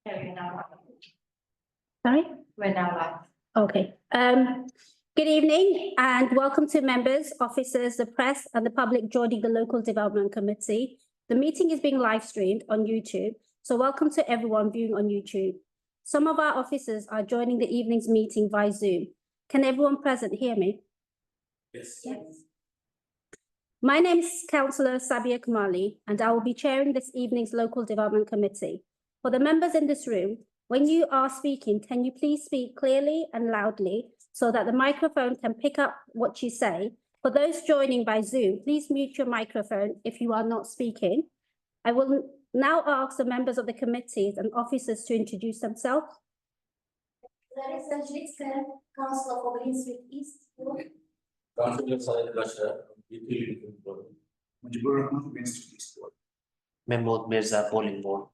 We're now live. Sorry? We're now live. Okay. Good evening and welcome to members, officers, the press and the public joining the Local Development Committee. The meeting is being live streamed on YouTube, so welcome to everyone viewing on YouTube. Some of our officers are joining the evening's meeting via Zoom. Can everyone present hear me? Yes. Yes. My name is Councillor Sabia Kamali and I will be chairing this evening's Local Development Committee. For the members in this room, when you are speaking, can you please speak clearly and loudly so that the microphone can pick up what you say? For those joining by Zoom, please mute your microphone if you are not speaking. I will now ask the members of the committees and officers to introduce themselves. Larissa Jitska, Councillor for Greenswich East. Councillor Saeed Bashar, Utility Board. Mujibur Rahman, Greenswich East Board. Mahmood Mirza, Polling Board.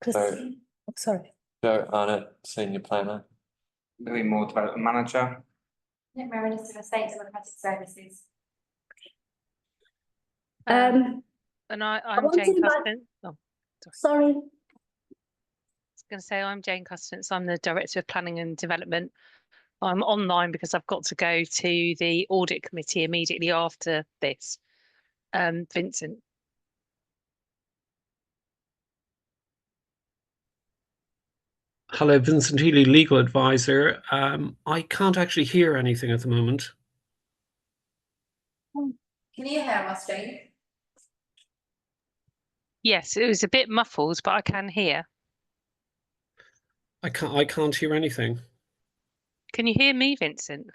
Christine. Oh, sorry. Joe Arnott, Senior Planner. Louis Moore, Development Manager. Nick Meredith, State Democratic Services. Um, And I'm want Jane to invite- Custance. Oh, sorry. I was going to say I'm Jane Custance. I'm the Director of Planning and Development. I'm online because I've got to go to the Audit Committee immediately after this. Vincent. Hello, Vincent Healy, Legal Advisor. I can't actually hear anything at the moment. Can you hear us, Jane? Yes, it was a bit muffled, but I can hear. I can't hear anything. Can you hear me, Vincent?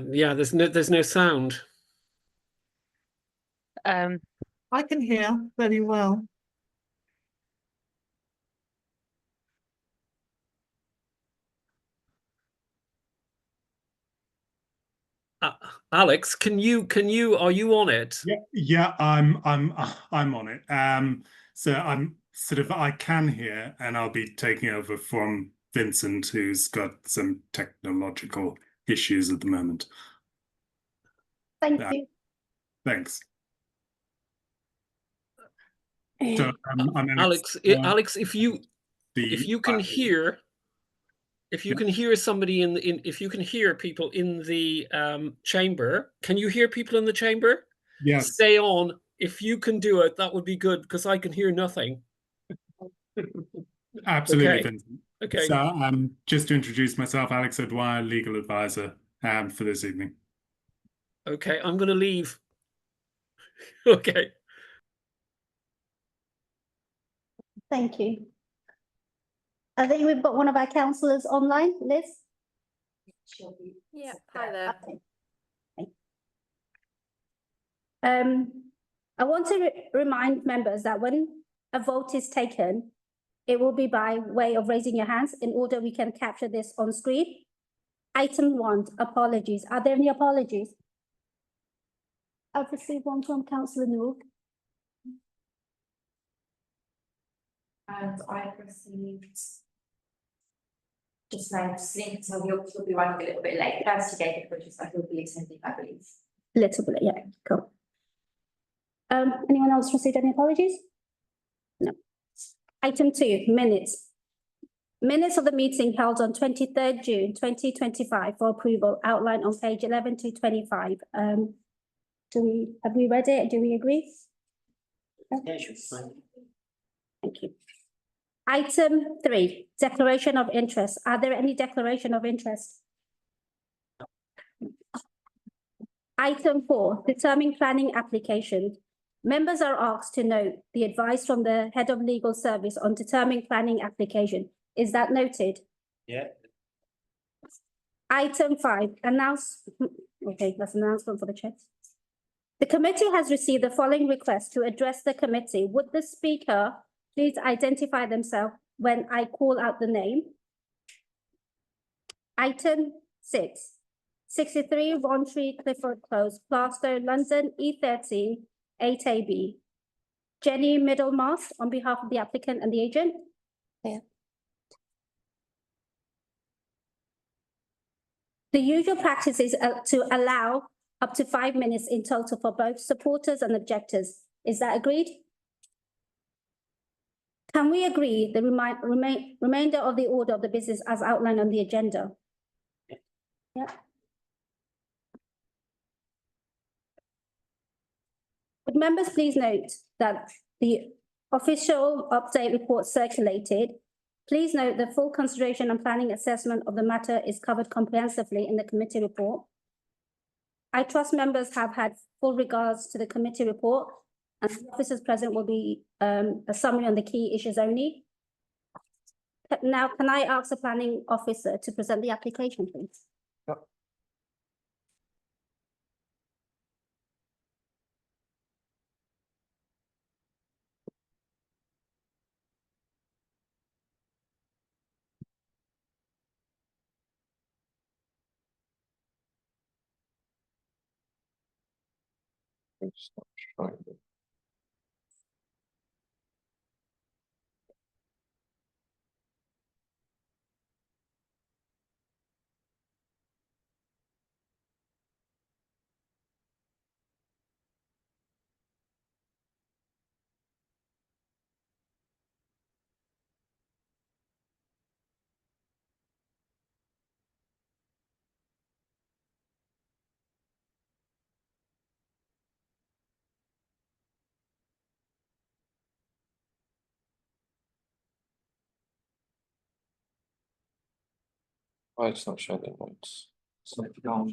Yeah, there's no sound. I can hear very well. Alex, are you on it? Yeah, I'm on it. So I'm sort of, I can hear, and I'll be taking over from Vincent, who's got some technological issues at the moment. Thank you. Thanks. So Alex, if you can hear. If you can hear somebody if you can hear people in the chamber, can you hear people in the chamber? Yes. Stay on. If you can do it, that would be good because I can hear nothing. Absolutely, Okay. Vincent. Okay. So just to introduce myself, Alex O'Dwyer, Legal Advisor for this evening. Okay, I'm going to leave. Okay. Thank you. I think we've got one of our councillors online, Liz. Yeah, hi there. Okay. I want to remind members that when a vote is taken, it will be by way of raising your hands in order we can capture this on screen. Item 1, apologies. Are there any apologies? I've received one from Councillor Noor. And I've received just now, so he'll be running a little bit late. Kirsty gave it, which is that he'll be attending, I believe. Little bit, yeah, cool. Anyone else received any apologies? No. Item 2, minutes. Minutes of the meeting held on 23rd June 2025 for approval outlined on page 11 to 25. Have we read it? Do we agree? Yeah, sure, fine. Thank you. Item 3, declaration of interest. Are there any declaration of interest? Item 4, determining planning application. Members are asked to note the advice from the Head of Legal Service on determining planning application. Is that noted? Yeah. Item 5, okay, that's an announcement for the chair. The committee has received the following request to address the committee. Would the speaker please identify themselves when I call out the name? Item 6, 63 Rowntree Clifford Close, Plaistow, London, E13, 8AB. Jenny Middlemas on behalf of the applicant and the agent. Yeah. The usual practice is to allow up to 5 minutes in total for both supporters and objectors. Is that agreed? Can we agree the remainder of the order of the business as outlined on the agenda? Yeah. Would members please note that the official update report circulated. Please note the full consideration and planning assessment of the matter is covered comprehensively in the committee report. I trust members have had full regards to the committee report, and the officers present will be a summary on the key issues only. Now, can I ask the planning officer to present the application, please? It's not showing it. Why it's not showing the notes? So if you go on,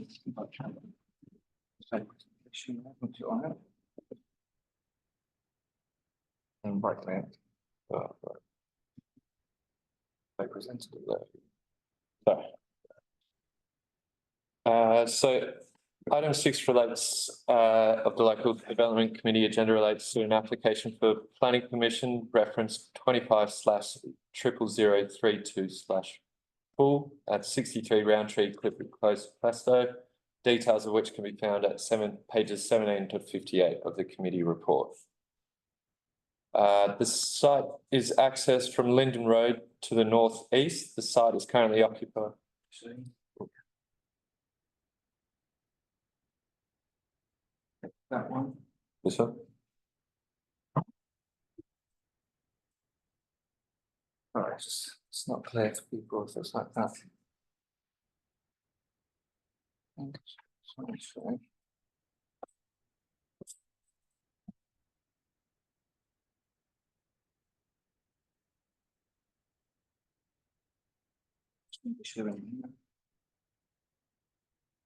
on it. And right there, Oh, right. I presented it there. So item 6 relates of the local development committee agenda relates to an application for planning permission reference 25/00032/full at 63 Roundtree Clifford Close, Plaistow, details of which can be found at pages 17 to 58 of the committee report. The site is accessed from Linden Road to the northeast. The site is currently occupied. That one. This one? All right, it's not clear to people if it's like that. Sorry.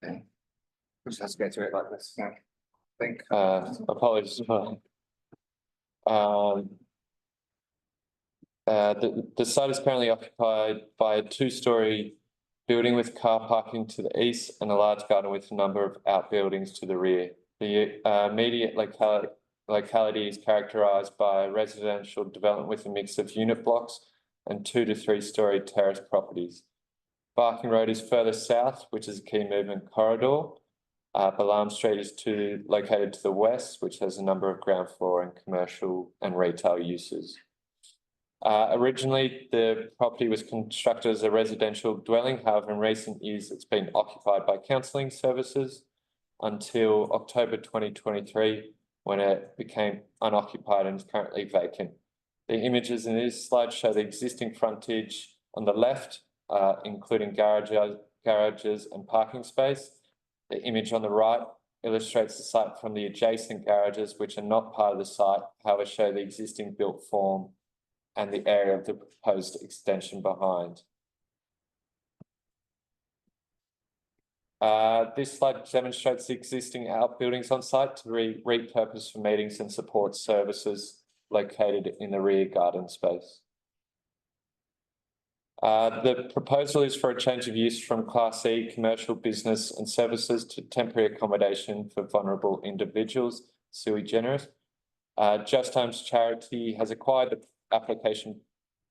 Okay. We just have to go through it like this, yeah. I think. Apologies. The site is currently occupied by a 2-story building with car parking to the east and a large garden with a number of outbuildings to the rear. The immediate locality is characterised by residential development with a mix of unit blocks and 2 to 3-story terrace properties. Barking Road is further south, which is a key movement corridor. Balam Street is located to the west, which has a number of ground floor and commercial and retail uses. Originally, the property was constructed as a residential dwelling. However, in recent years, it's been occupied by counselling services until October 2023, when it became unoccupied and is currently vacant. The images in this slide show the existing frontage on the left, including garages and parking space. The image on the right illustrates the site from the adjacent garages, which are not part of the site, however show the existing built form and the area of the proposed extension behind. This slide demonstrates the existing outbuildings on site to repurpose for meetings and support services located in the rear garden space. The proposal is for a change of use from Class E commercial business and services to temporary accommodation for vulnerable individuals, sui generis. Just Homes Charity has acquired the application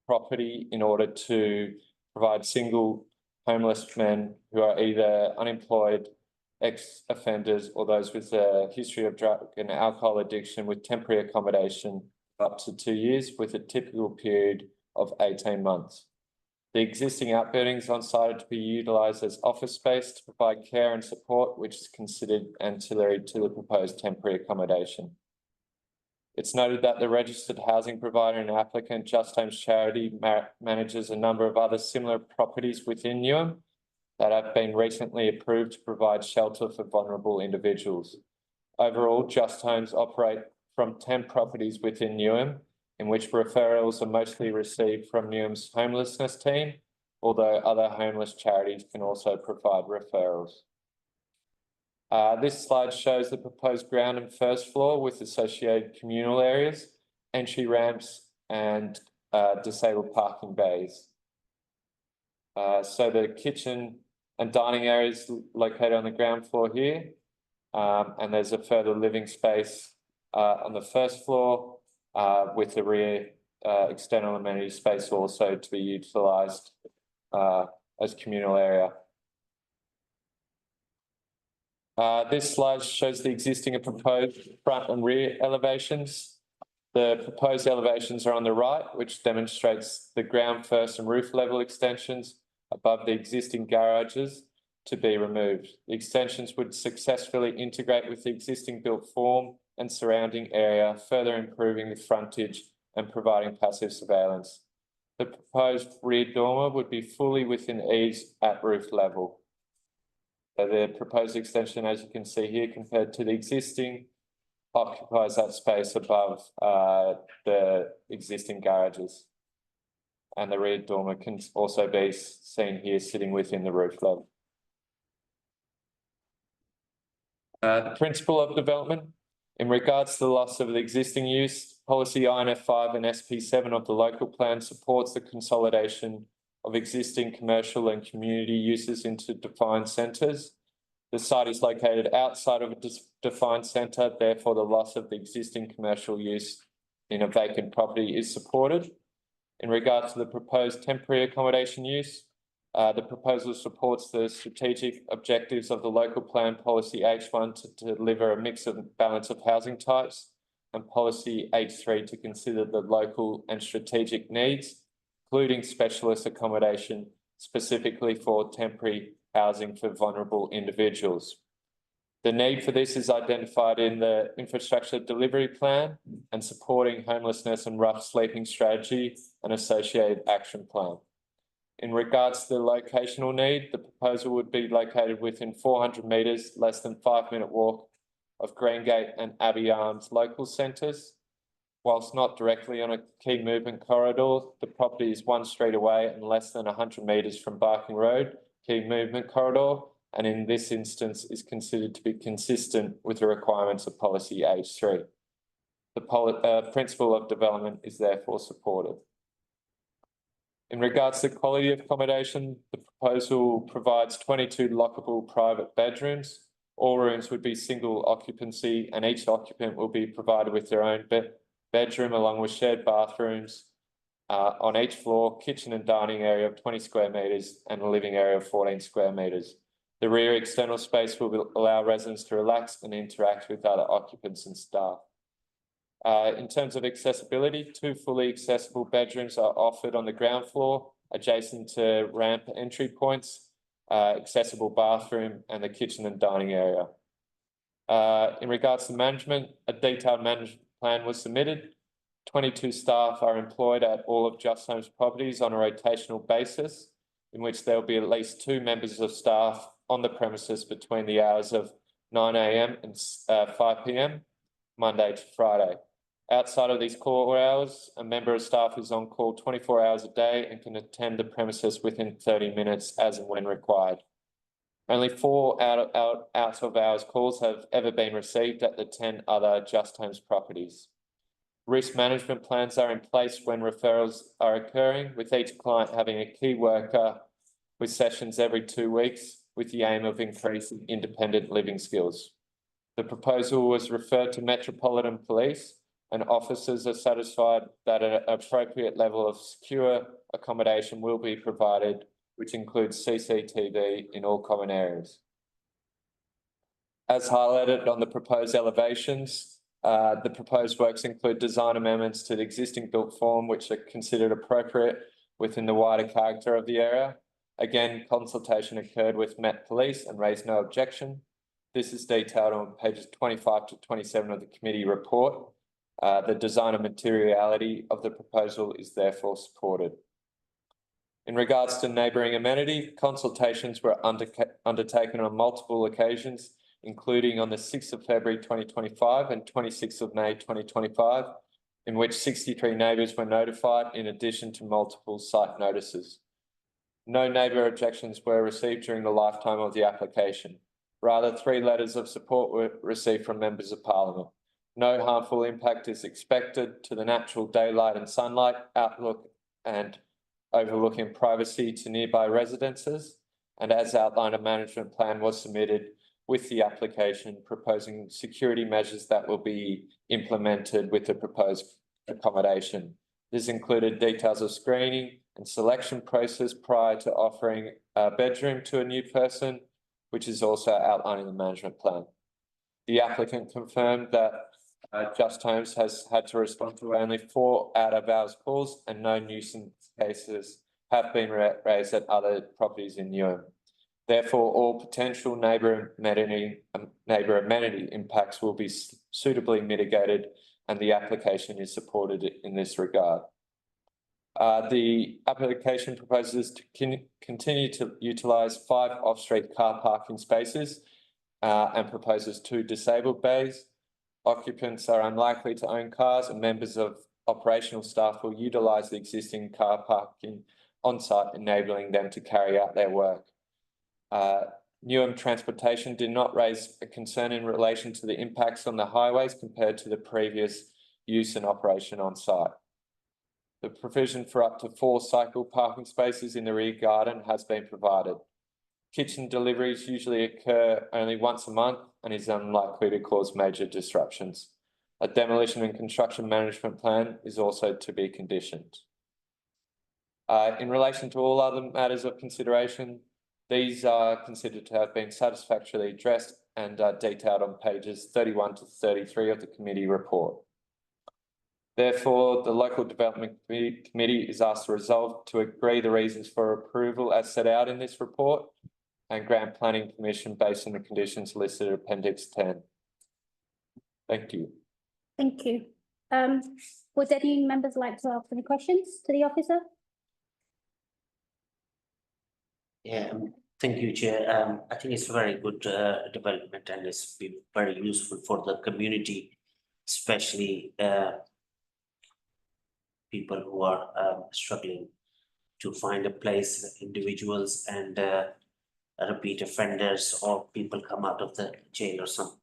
property in order to provide single homeless men who are either unemployed, ex-offenders, or those with a history of drug and alcohol addiction with temporary accommodation up to 2 years with a typical period of 18 months. The existing outbuildings on site are to be utilised as office space to provide care and support, which is considered ancillary to the proposed temporary accommodation. It's noted that the registered housing provider and applicant Just Homes Charity manages a number of other similar properties within Newham that have been recently approved to provide shelter for vulnerable individuals. Overall, Just Homes operate from 10 properties within Newham, in which referrals are mostly received from Newham's homelessness team, although other homeless charities can also provide referrals. This slide shows the proposed ground and first floor with associated communal areas, entry ramps, and disabled parking bays. So the kitchen and dining area is located on the ground floor here, and there's a further living space on the first floor with the rear external amenity space also to be utilised as communal area. This slide shows the existing and proposed front and rear elevations. The proposed elevations are on the right, which demonstrates the ground first and roof level extensions above the existing garages to be removed. The extensions would successfully integrate with the existing built form and surrounding area, further improving the frontage and providing passive surveillance. The proposed rear dormer would be fully within eaves at roof level. So the proposed extension, as you can see here, compared to the existing, occupies that space above the existing garages. And the rear dormer can also be seen here sitting within the roof level. The principle of development. In regards to the loss of the existing use, policy INF 5 and SP 7 of the local plan supports the consolidation of existing commercial and community uses into defined centres. The site is located outside of a defined centre, therefore the loss of the existing commercial use in a vacant property is supported. In regard to the proposed temporary accommodation use, the proposal supports the strategic objectives of the local plan policy H1 to deliver a mix of balance of housing types, and policy H3 to consider the local and strategic needs, including specialist accommodation specifically for temporary housing for vulnerable individuals. The need for this is identified in the infrastructure delivery plan and supporting homelessness and rough sleeping strategy and associated action plan. In regards to the locational need, the proposal would be located within 400 metres, less than 5-minute walk of Greengate and Abbey Arms local centres. Whilst not directly on a key movement corridor, the property is 1 street away and less than 100 metres from Barking Road, key movement corridor, and in this instance is considered to be consistent with the requirements of policy H3. The principle of development is therefore supported. In regards to quality of accommodation, the proposal provides 22 lockable private bedrooms. All rooms would be single occupancy and each occupant will be provided with their own bedroom along with shared bathrooms on each floor, kitchen and dining area of 20 square metres and a living area of 14 square metres. The rear external space will allow residents to relax and interact with other occupants and staff. In terms of accessibility, 2 fully accessible bedrooms are offered on the ground floor, adjacent to ramp entry points, accessible bathroom and the kitchen and dining area. In regards to management, a detailed management plan was submitted. 22 staff are employed at all of Just Homes properties on a rotational basis, in which there will be at least 2 members of staff on the premises between the hours of 9 AM and 5 PM, Monday to Friday. Outside of these core hours, a member of staff is on call 24 hours a day and can attend the premises within 30 minutes as and when required. Only 4 out of hours calls have ever been received at the 10 other Just Homes properties. Risk management plans are in place when referrals are occurring, with each client having a key worker with sessions every 2 weeks with the aim of increasing independent living skills. The proposal was referred to Metropolitan Police and officers are satisfied that an appropriate level of secure accommodation will be provided, which includes CCTV in all common areas. As highlighted on the proposed elevations, the proposed works include design amendments to the existing built form, which are considered appropriate within the wider character of the area. Again, consultation occurred with Met Police and raised no objection. This is detailed on pages 25 to 27 of the committee report. The design and materiality of the proposal is therefore supported. In regards to neighbouring amenity, consultations were undertaken on multiple occasions, including on the 6th of February 2025 and 26th of May 2025, in which 63 neighbours were notified in addition to multiple site notices. No neighbour objections were received during the lifetime of the application. Rather, 3 letters of support were received from members of Parliament. No harmful impact is expected to the natural daylight and sunlight outlook and overlooking privacy to nearby residences. And as outlined, a management plan was submitted with the application proposing security measures that will be implemented with the proposed accommodation. This included details of screening and selection process prior to offering a bedroom to a new person, which is also outlined in the management plan. The applicant confirmed that Just Homes has had to respond to only 4 out-of-hours calls and no nuisance cases have been raised at other properties in Newham. Therefore, all potential neighbour amenity impacts will be suitably mitigated, and the application is supported in this regard. The application proposes to continue to utilise 5 off-street car parking spaces and proposes 2 disabled bays. Occupants are unlikely to own cars, and members of operational staff will utilise the existing car parking on site, enabling them to carry out their work. Newham Transportation did not raise a concern in relation to the impacts on the highways compared to the previous use and operation on site. The provision for up to 4 cycle parking spaces in the rear garden has been provided. Kitchen deliveries usually occur only once a month and is unlikely to cause major disruptions. A demolition and construction management plan is also to be conditioned. In relation to all other matters of consideration, these are considered to have been satisfactorily addressed and are detailed on pages 31 to 33 of the committee report. Therefore, the Local Development Committee is asked to resolve to agree the reasons for approval as set out in this report and grant planning permission based on the conditions listed in Appendix 10. Thank you. Thank you. Would any members like to ask any questions to the officer? Yeah, thank you, Chair. I think it's a very good development and it's been very useful for the community, especially people who are struggling to find a place, individuals and repeat offenders or people come out of the jail or some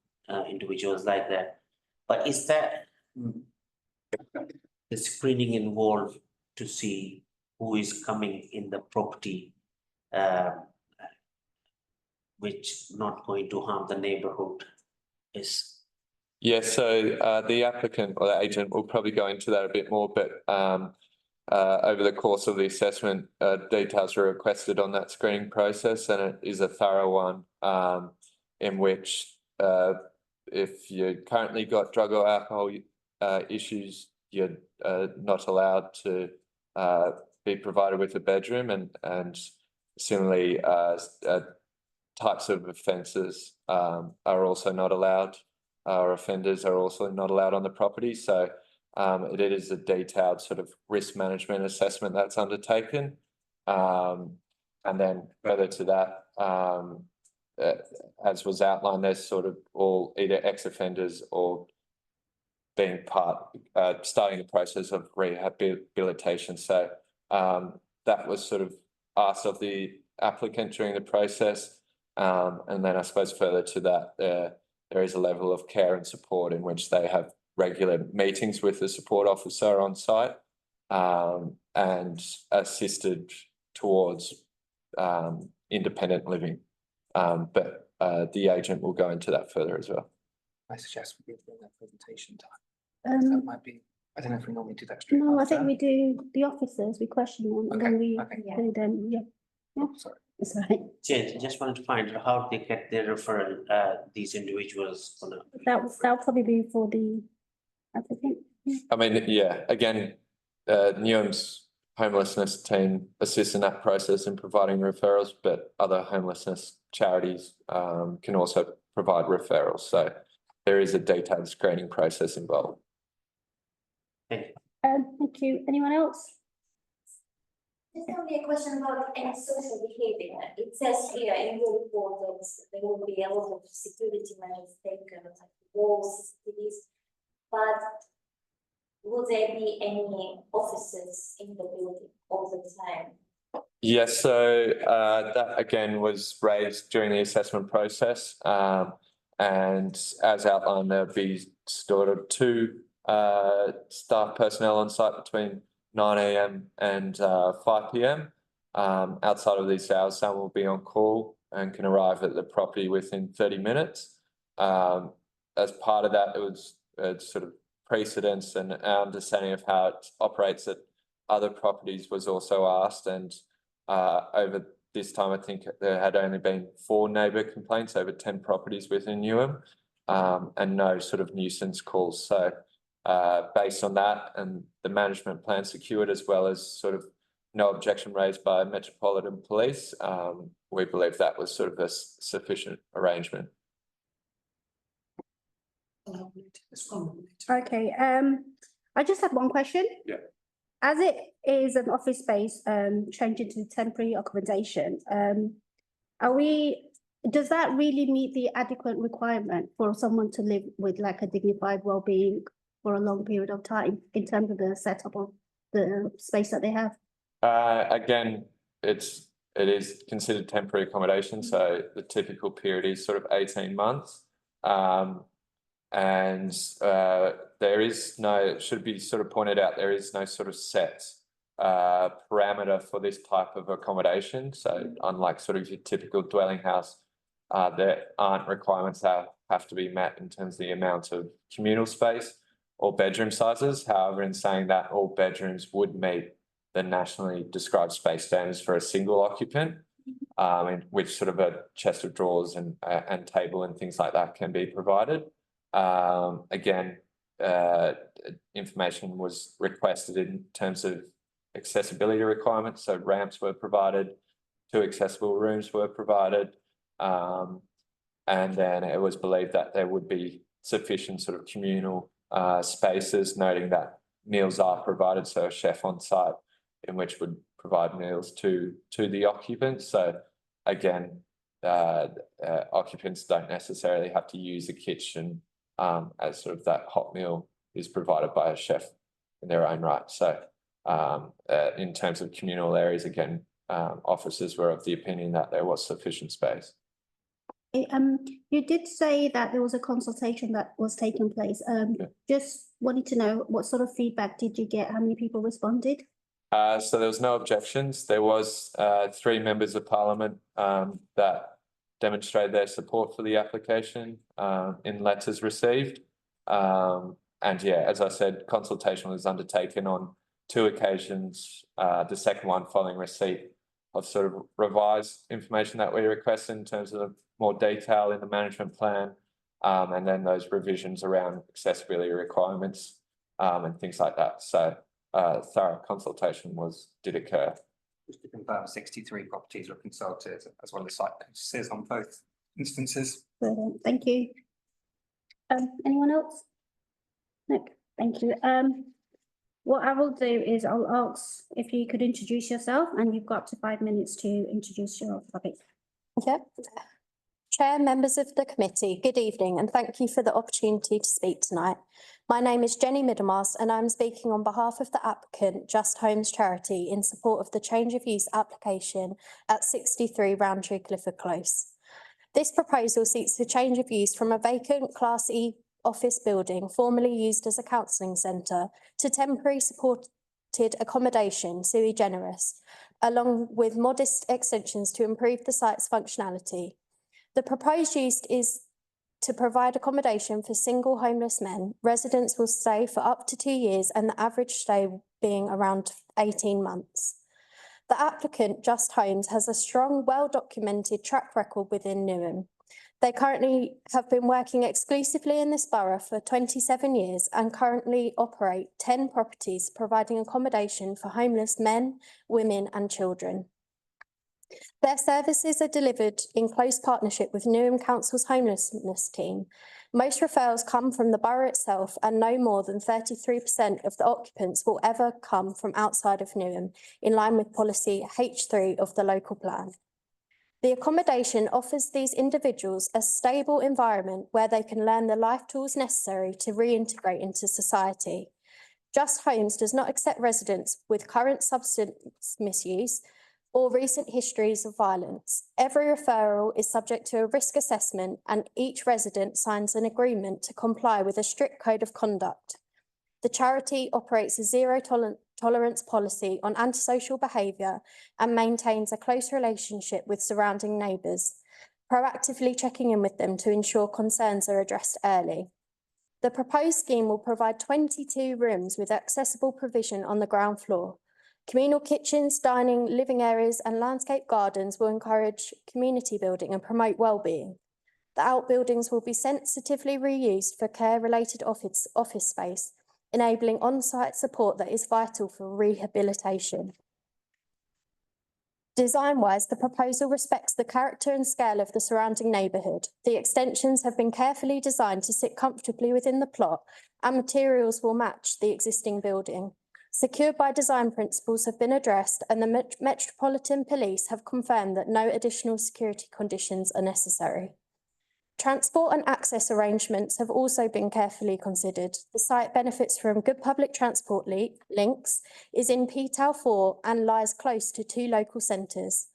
individuals like that. But is that the screening involved to see who is coming in the property, which not going to harm the neighborhood is? Yes, so the applicant or the agent will probably go into that a bit more, but over the course of the assessment, details are requested on that screening process, and it is a thorough one in which if you currently got drug or alcohol issues, you're not allowed to be provided with a bedroom, and similarly types of offences are also not allowed, or offenders are also not allowed on the property. So it is a detailed sort of risk management assessment that's undertaken. And then further to that, as was outlined, there's sort of all either ex-offenders or being starting the process of rehabilitation. So that was sort of asked of the applicant during the process. And then I suppose further to that, there is a level of care and support in which they have regular meetings with the support officer on site and assisted towards independent living. But the agent will go into that further as well. I suggest we give them that presentation time. That might be, I don't know if we normally do that straight No, I after. think we do the officers, we question them, and then we do them, yeah. Oh, sorry. That's right. Chair, just wanted to find out how they get their referral, these individuals on a. That'll probably be for the applicant. Yeah. I mean, yeah, again, Newham's homelessness team assists in that process in providing referrals, but other homelessness charities can also provide referrals. So there is a detailed screening process involved. Thank you. Thank you. Anyone else? Just only a question about any social behavior. It says here in your report that there will be a lot of security measures taken, like walls, CCTVs. But will there be any officers in the building all the time? Yes, so that again was raised during the assessment process. And as outlined, there'll be sort of 2 staff personnel on site between 9 AM and 5 PM. Outside of these hours, some will be on call and can arrive at the property within 30 minutes. As part of that, it was sort of precedence and our understanding of how it operates at other properties was also asked, and over this time, I think there had only been 4 neighbour complaints over 10 properties within Newham, and no sort of nuisance calls. So based on that and the management plan secured, as well as sort of no objection raised by Metropolitan Police, we believe that was sort of a sufficient arrangement. Okay, I just had one question. Yeah. As it is an office space, changing to temporary accommodation, does that really meet the adequate requirement for someone to live with like a dignified well-being for a long period of time in terms of the setup of the space that they have? Again, it is considered temporary accommodation, so the typical period is sort of 18 months. And there is no, it should be sort of pointed out, there is no sort of set parameter for this type of accommodation. So unlike sort of your typical dwelling house, there aren't requirements that have to be met in terms of the amount of communal space or bedroom sizes. However, in saying that, all bedrooms would meet the nationally described space standards for a single occupant, in which sort of a chest of drawers and table and things like that can be provided. Again, information was requested in terms of accessibility requirements, so ramps were provided, 2 accessible rooms were provided, and then it was believed that there would be sufficient sort of communal spaces, noting that meals are provided, so a chef on site in which would provide meals to the occupants. So again, occupants don't necessarily have to use the kitchen, as sort of that hot meal is provided by a chef in their own right. So in terms of communal areas, again, officers were of the opinion that there was sufficient space. You did say that there was a consultation that was taking place. Just wanted to know what sort of feedback did you get? How many people responded? So there was no objections. There was 3 members of parliament that demonstrated their support for the application in letters received. And yeah, as I said, consultation was undertaken on 2 occasions. The second one following receipt of sort of revised information that we requested in terms of more detail in the management plan, and then those revisions around accessibility requirements and things like that. So thorough consultation did occur. Just to confirm, 63 properties were consulted, as well as site notices on both instances. Brilliant, thank you. Anyone else? No, thank you. What I will do is I'll ask if you could introduce yourself, and you've got up to 5 minutes to introduce your topic. Yeah. Chair, members of the committee, good evening, and thank you for the opportunity to speak tonight. My name is Jenny Middlemass, and I'm speaking on behalf of the applicant, Just Homes Charity, in support of the change of use application at 63 Roundtree Clifford Close. This proposal seeks the change of use from a vacant Class E office building formerly used as a counselling centre to temporary supported accommodation sui generis, along with modest extensions to improve the site's functionality. The proposed use is to provide accommodation for single homeless men. Residents will stay for up to 2 years, and the average stay being around 18 months. The applicant, Just Homes, has a strong, well-documented track record within Newham. They currently have been working exclusively in this borough for 27 years and currently operate 10 properties providing accommodation for homeless men, women and children. Their services are delivered in close partnership with Newham Council's homelessness team. Most referrals come from the borough itself, and no more than 33% of the occupants will ever come from outside of Newham, in line with policy H3 of the local plan. The accommodation offers these individuals a stable environment where they can learn the life tools necessary to reintegrate into society. Just Homes does not accept residents with current substance misuse or recent histories of violence. Every referral is subject to a risk assessment, and each resident signs an agreement to comply with a strict code of conduct. The charity operates a zero tolerance policy on antisocial behaviour and maintains a close relationship with surrounding neighbours, proactively checking in with them to ensure concerns are addressed early. The proposed scheme will provide 22 rooms with accessible provision on the ground floor. Communal kitchens, dining, living areas and landscape gardens will encourage community building and promote well-being. The outbuildings will be sensitively reused for care-related office space, enabling on-site support that is vital for rehabilitation. Design-wise, the proposal respects the character and scale of the surrounding neighbourhood. The extensions have been carefully designed to sit comfortably within the plot, and materials will match the existing building. Secured by design principles have been addressed, and the Metropolitan Police have confirmed that no additional security conditions are necessary. Transport and access arrangements have also been carefully considered. The site benefits from good public transport links, is in P-TAL 4 and lies close to 2 local centres.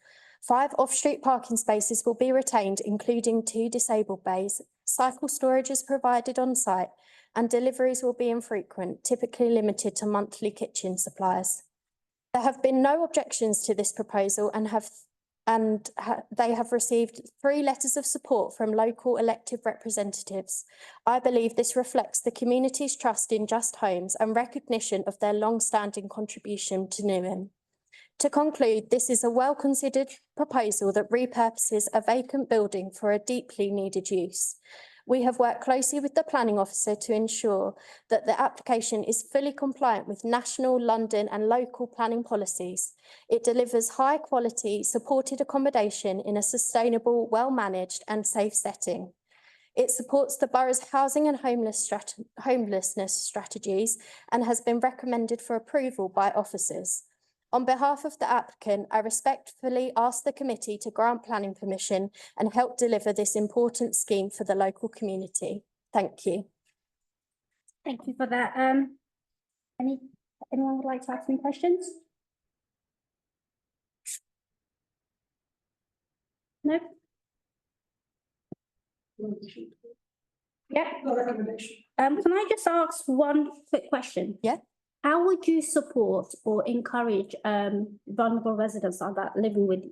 5 off-street parking spaces will be retained, including 2 disabled bays. Cycle storage is provided on site, and deliveries will be infrequent, typically limited to monthly kitchen supplies. There have been no objections to this proposal they have received 3 letters of support from local elected representatives. I believe this reflects the community's trust in Just Homes and recognition of their long-standing contribution to Newham. To conclude, this is a well-considered proposal that repurposes a vacant building for a deeply needed use. We have worked closely with the planning officer to ensure that the application is fully compliant with national, London and local planning policies. It delivers high quality supported accommodation in a sustainable, well-managed and safe setting. It supports the borough's housing and homelessness strategies and has been recommended for approval by officers. On behalf of the applicant, I respectfully ask the committee to grant planning permission and help deliver this important scheme for the local community. Thank you. Thank you for that. Anyone would like to ask any questions? No? Yeah. Can I just ask one quick question? Yeah. How would you support or encourage vulnerable residents that living with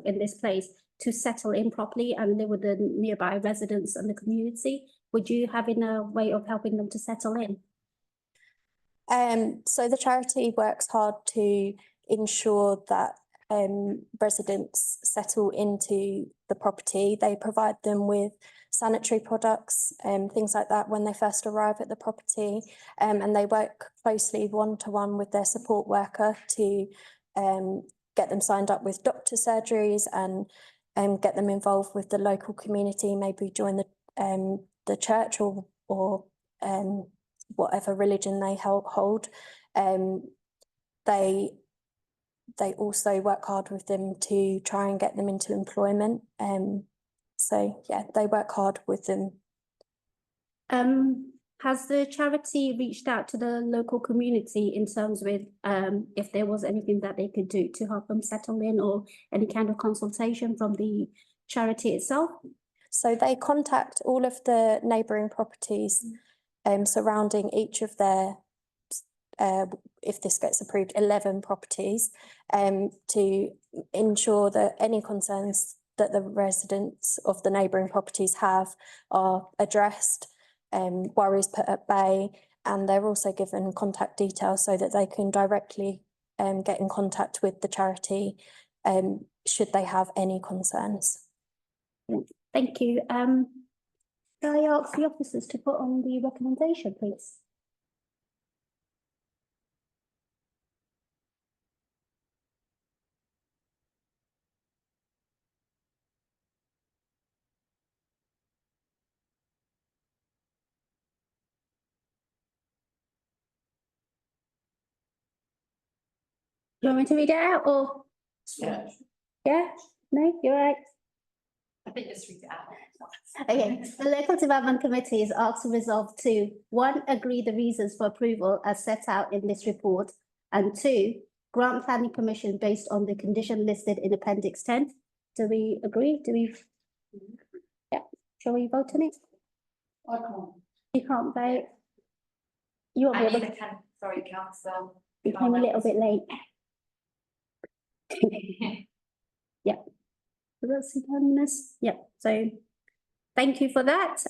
in this place to settle in properly and live with the nearby residents and the community? Would you have a way of helping them to settle in? So the charity works hard to ensure that residents settle into the property. They provide them with sanitary products and things like that when they first arrive at the property, and they work closely one-to-one with their support worker to get them signed up with doctor surgeries and get them involved with the local community, maybe join the church or whatever religion they hold. They also work hard with them to try and get them into employment. So yeah, they work hard with them. Has the charity reached out to the local community in terms with if there was anything that they could do to help them settle in, or any kind of consultation from the charity itself? So they contact all of the neighbouring properties surrounding each of their, if this gets approved, 11 properties, to ensure that any concerns that the residents of the neighbouring properties have are addressed, worries put at bay, and they're also given contact details so that they can directly get in contact with the charity should they have any concerns. Thank you. Can I ask the officers to put on the recommendation, please? You want me to read it out or? Yeah. Yeah? No, you're right. I think just read it out. Okay, the local development committee is asked to resolve to, one, agree the reasons for approval as set out in this report, and two, grant planning permission based on the condition listed in appendix 10. Do we agree? Do we? Yeah, shall we vote on it? I can't. You can't vote. You won't I be able need to, a sorry, council. you came a little bit late. Yeah. So that's unanimous. Yep, so thank you for that.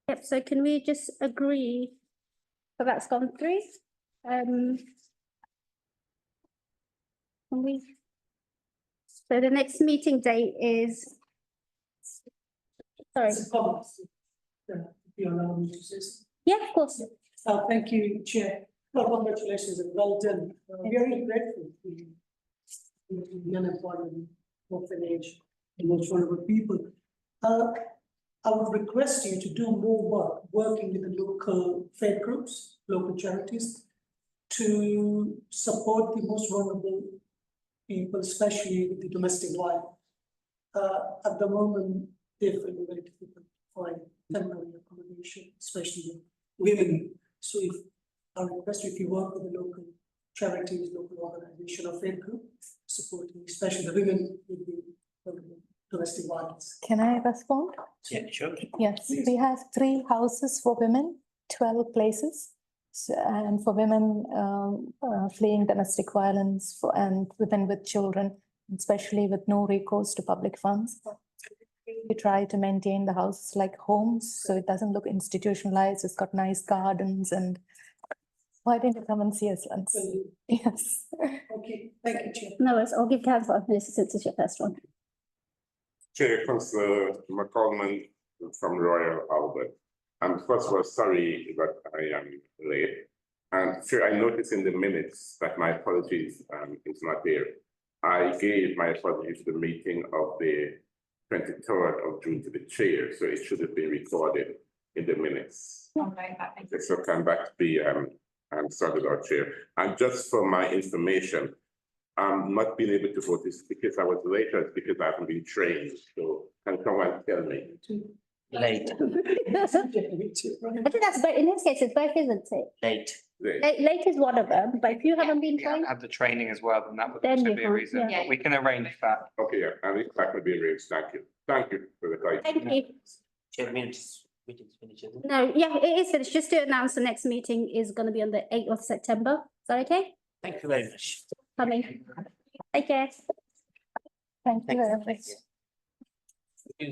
Yep, so can we just agree that that's gone through? Can we? So the next meeting date is. Sorry, It's a comment. If you allow me to say so. yeah, of course. Thank you, Chair. Well, congratulations and well done. Very grateful to the unemployed and orphanage and most vulnerable people. I would request you to do more work, working with the local faith groups, local charities, to support the most vulnerable people, especially with the domestic violence. At the moment, they feel very difficult to find temporary accommodation, especially with women. So if I request if you work with the local charities, local organization or faith group, supporting especially the women with the domestic violence. Can I respond? Yeah, sure. Yes, we have 3 houses for women, 12 places. So, and for women fleeing domestic violence and women with children, especially with no recourse to public funds. We try to maintain the house like homes, so it doesn't look institutionalized. It's got nice gardens, and why don't you come and see us once? Yes. Okay, thank you, Chair. No, it's, I'll give councillor Minister since it's your first one. Chair, Councillor McCormick from Royal Albert. First of all, sorry that I am late. And Chair, I noticed in the minutes that my apologies is not there. I gave my apologies to the meeting of the 23rd of June to the chair, so it should have been recorded in the minutes. I'm going back. Thank you. So come back to be sorted out, Chair. And just for my information, I'm not being able to vote is because I was later, it's because I haven't been trained. So can someone tell me? Late, I think that's both, in this case, it's both, isn't it? late. Late is one of them, but if you haven't been You have trained, to have the training as well, then that would Then also you be a can't, reason, yeah. but we can arrange that. Okay, yeah, and it's not going to be arranged. Thank you. Thank you for the clarification. thank you. Chair, meeting's finished, isn't it? No, yeah, it is finished. Just to announce the next meeting is gonna be on the 8th of September. Is that okay? Thank you very much. Coming. Take care. Thank you Thank very you. much.